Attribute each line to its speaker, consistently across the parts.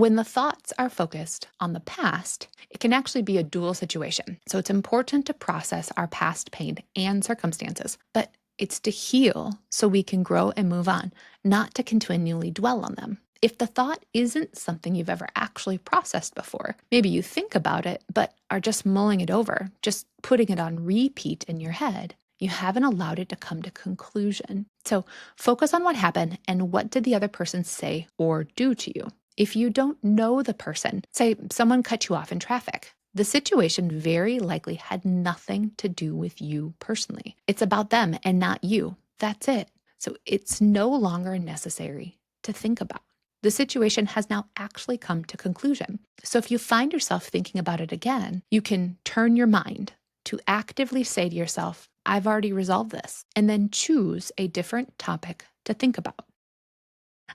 Speaker 1: When the thoughts are focused on the past, it can actually be a dual situation. So it's important to process our past pain and circumstances, but it's to heal so we can grow and move on, not to continually dwell on them. If the thought isn't something you've ever actually processed before, maybe you think about it, but are just mulling it over, just putting it on repeat in your head, you haven't allowed it to come to conclusion. So focus on what happened and what did the other person say or do to you. If you don't know the person, say someone cut you off in traffic, the situation very likely had nothing to do with you personally. It's about them and not you. That's it. So it's no longer necessary to think about. The situation has now actually come to conclusion. So if you find yourself thinking about it again, you can turn your mind to actively say to yourself, I've already resolved this, and then choose a different topic to think about.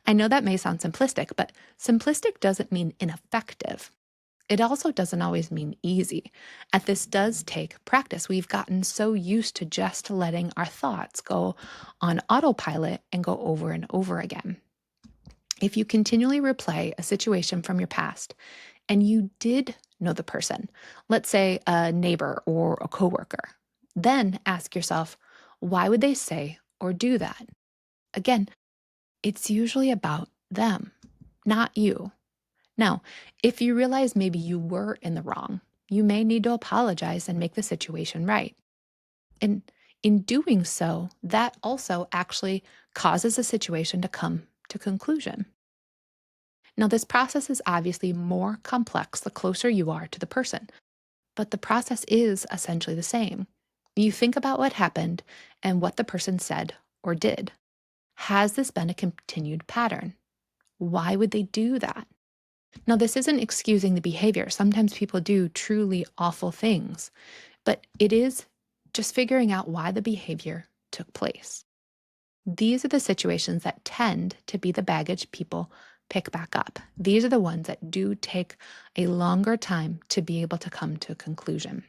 Speaker 1: I know that may sound simplistic, but simplistic doesn't mean ineffective. It also doesn't always mean easy. And this does take practice. We've gotten so used to just letting our thoughts go on autopilot and go over and over again. If you continually replay a situation from your past and you did know the person, let's say a neighbor or a coworker, then ask yourself, why would they say or do that? Again, it's usually about them, not you. Now, if you realize maybe you were in the wrong, you may need to apologize and make the situation right. And in doing so, that also actually causes a situation to come to conclusion. Now, this process is obviously more complex the closer you are to the person, but the process is essentially the same. You think about what happened and what the person said or did. Has this been a continued pattern? Why would they do that? Now, this isn't excusing the behavior. Sometimes people do truly awful things, but it is just figuring out why the behavior took place. These are the situations that tend to be the baggage people pick back up. These are the ones that do take a longer time to be able to come to a conclusion.